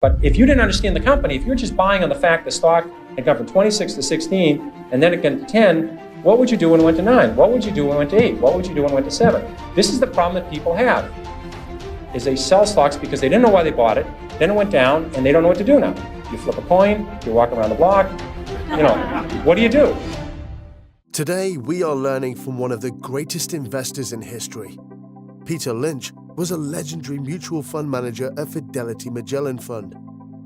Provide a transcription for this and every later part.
But if you didn't understand the company, if you're just buying on the fact the stock had gone from 26 to 16 and then it went to 10, what would you do when it went to 9? What would you do when it went to 8? What would you do when it went to 7? This is the problem that people have, is they sell stocks because they didn't know why they bought it, then it went down, and they don't know what to do now. You flip a coin, you walk around the block, what do you do? Today, we are learning from one of the greatest investors in history. Peter Lynch was a legendary mutual fund manager at Fidelity Magellan Fund.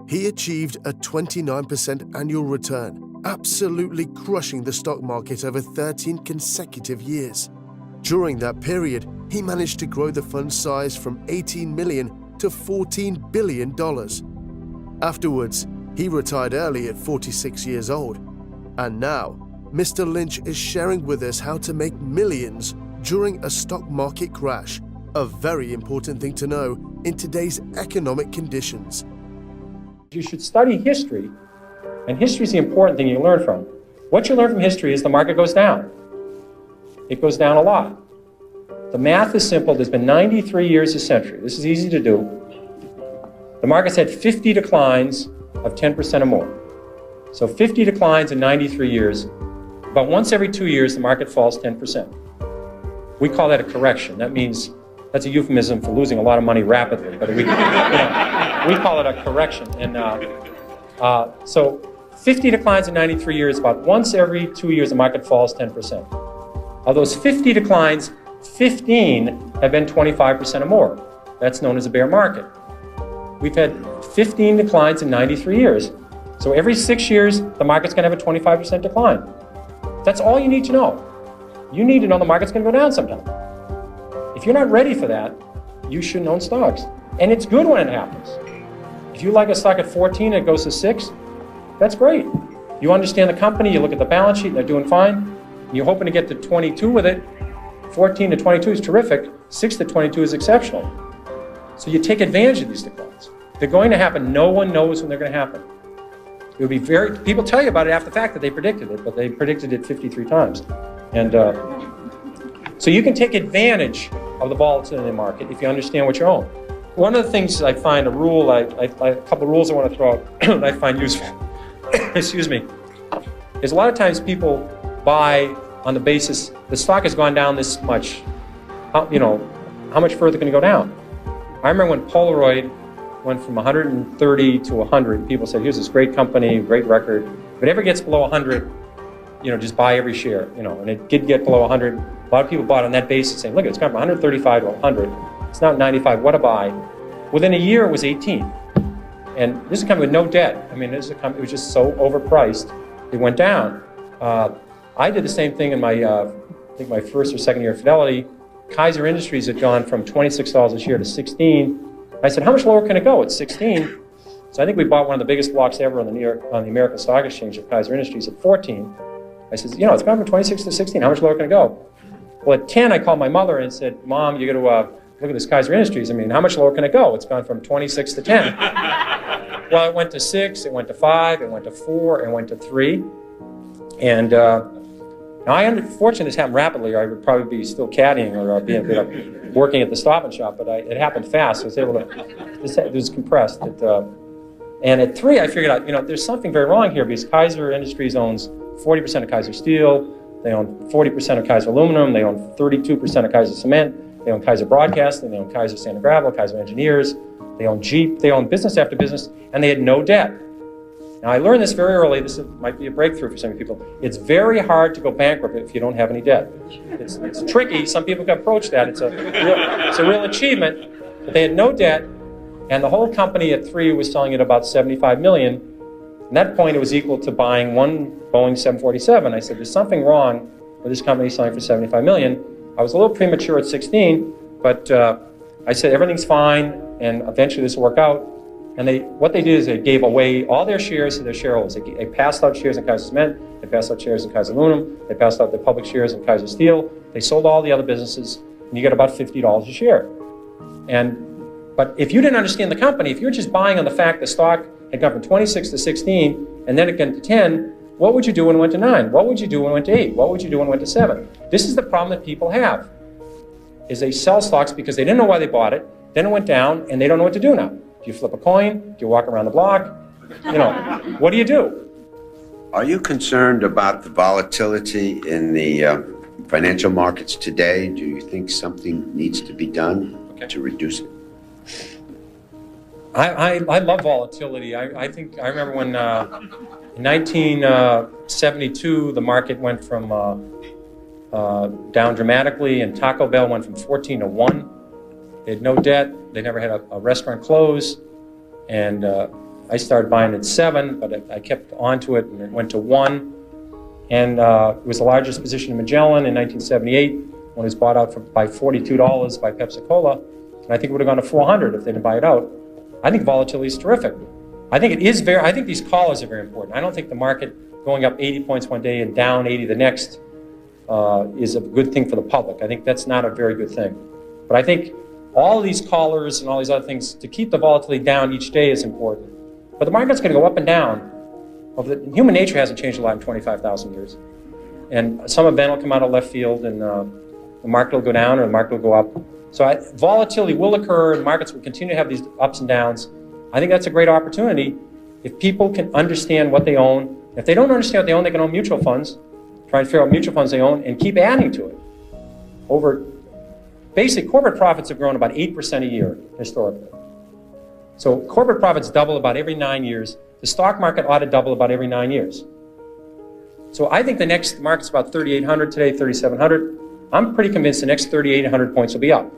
He achieved a 29% annual return, absolutely crushing the stock market over 13 consecutive years. During that period, he managed to grow the fund's size from $18 million to $14 billion. Afterwards, he retired early at 46 years old. And now, Mr. Lynch is sharing with us how to make millions during a stock market crash, a very important thing to know in today's economic conditions. You should study history, and history is the important thing you learn from. What you learn from history is the market goes down. It goes down a lot. The math is simple. There's been 93 years a century. This is easy to do. The market's had 50 declines of 10% or more. So 50 declines in 93 years. About once every 2 years, the market falls 10%. We call that a correction. That means that's a euphemism for losing a lot of money rapidly. But we call it a correction. And so 50 declines in 93 years, about once every 2 years, the market falls 10%. Of those 50 declines, 15 have been 25% or more. That's known as a bear market. We've had 15 declines in 93 years. So every 6 years, the market's going to have a 25% decline. That's all you need to know. You need to know the market's going to go down sometime. If you're not ready for that, you shouldn't own stocks. And it's good when it happens. If you like a stock at 14 and it goes to 6, that's great. You understand the company, you look at the balance sheet, and they're doing fine. And you're hoping to get to 22 with it. 14 to 22 is terrific. 6 to 22 is exceptional. So you take advantage of these declines. They're going to happen. No one knows when they're going to happen. It would be people tell you about it after the fact that they predicted it, but they predicted it 53 times. And so you can take advantage of the volatility in the market if you understand what you own. One of the things I find a couple of rules I want to throw out that I find useful, excuse me, is a lot of times people buy on the basis the stock has gone down this much. How much further can it go down? I remember when Polaroid went from 130 to 100, people said, here's this great company, great record. If it ever gets below 100, just buy every share, and it did get below 100. A lot of people bought on that basis saying, look, it's gone from 135 to 100. It's now 95, what a buy. Within a year, it was 18. And this is a company with no debt. I mean, this is a company, it was just so overpriced, it went down. I did the same thing in my, I think my first or second year at Fidelity. Kaiser Industries had gone from $26 a share to 16. I said, how much lower can it go? It's 16. So I think we bought one of the biggest blocks ever on the American Stock Exchange at Kaiser Industries at 14. I said, it's gone from 26 to 16. How much lower can it go? Well, at 10, I called my mother and said, Mom, you got to look at this Kaiser Industries. I mean, how much lower can it go? It's gone from 26 to 10. Well, it went to 6, it went to 5, it went to 4, it went to 3. And now, unfortunately, this happened rapidly, or I would probably be still caddying or working at the Stop and Shop, but it happened fast. So I was able to, it was compressed. And at 3, I figured out, there's something very wrong here because Kaiser Industries owns 40% of Kaiser Steel, they own 40% of Kaiser Aluminum, they own 32% of Kaiser Cement, they own Kaiser Broadcasting, they own Kaiser Sand and Gravel, Kaiser Engineers, they own Jeep, they own business after business, and they had no debt. Now, I learned this very early. This might be a breakthrough for some people. It's very hard to go bankrupt if you don't have any debt. It's tricky. Some people can approach that. It's a real achievement. But they had no debt, and the whole company at 3 was selling at about $75 million. At that point, it was equal to buying one Boeing 747. I said, there's something wrong with this company selling for $75 million. I was a little premature at 16, but I said, everything's fine, and eventually this will work out. And what they did is they gave away all their shares to their shareholders. They passed out shares in Kaiser Cement, they passed out shares in Kaiser Aluminum, they passed out their public shares in Kaiser Steel, they sold all the other businesses, and you get about $50 a share. But if you didn't understand the company, if you're just buying on the fact the stock had gone from 26 to 16, and then it went to 10, what would you do when it went to 9? What would you do when it went to 8? What would you do when it went to 7? This is the problem that people have, is they sell stocks because they didn't know why they bought it, then it went down, and they don't know what to do now. Do you flip a coin? Do you walk around the block? You know, what do you do? Are you concerned about the volatility in the financial markets today? Do you think something needs to be done to reduce it? I love volatility. I think I remember when in 1972 the market went from down dramatically, and Taco Bell went from 14 to 1. They had no debt. They never had a restaurant close, and I started buying at 7, but I kept onto it, and it went to 1. And it was the largest position in Magellan in 1978 when it was bought out by $42 by Pepsi-Cola. And I think it would have gone to 400 if they didn't buy it out. I think volatility is terrific. I think I think these callers are very important. I don't think the market going up 80 points one day and down 80 the next is a good thing for the public. I think that's not a very good thing. But I think all of these callers and all these other things, to keep the volatility down each day is important. But the market's going to go up and down. Human nature hasn't changed a lot in 25,000 years. And some event will come out of left field, and the market will go down or the market will go up. So volatility will occur, and markets will continue to have these ups and downs. I think that's a great opportunity if people can understand what they own. If they don't understand what they own, they can own mutual funds, try and figure out mutual funds they own, and keep adding to it. Basically, corporate profits have grown about 8% a year historically. So corporate profits double about every 9 years. The stock market ought to double about every 9 years. So I think the next market's about 3,800 today, 3,700. I'm pretty convinced the next 3,800 points will be up.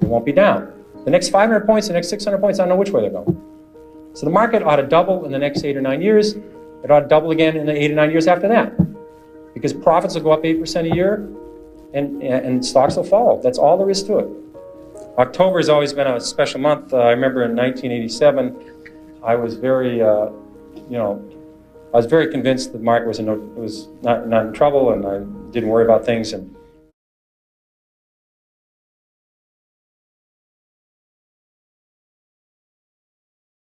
It won't be down. The next 500 points, the next 600 points, I don't know which way they're going. So the market ought to double in the next 8 or 9 years. It ought to double again in the 8 or 9 years after that. Because profits will go up 8% a year, and stocks will follow. That's all there is to it. October has always been a special month. I remember in 1987, I was very, I was very convinced the market was not in trouble, and I didn't worry about things. And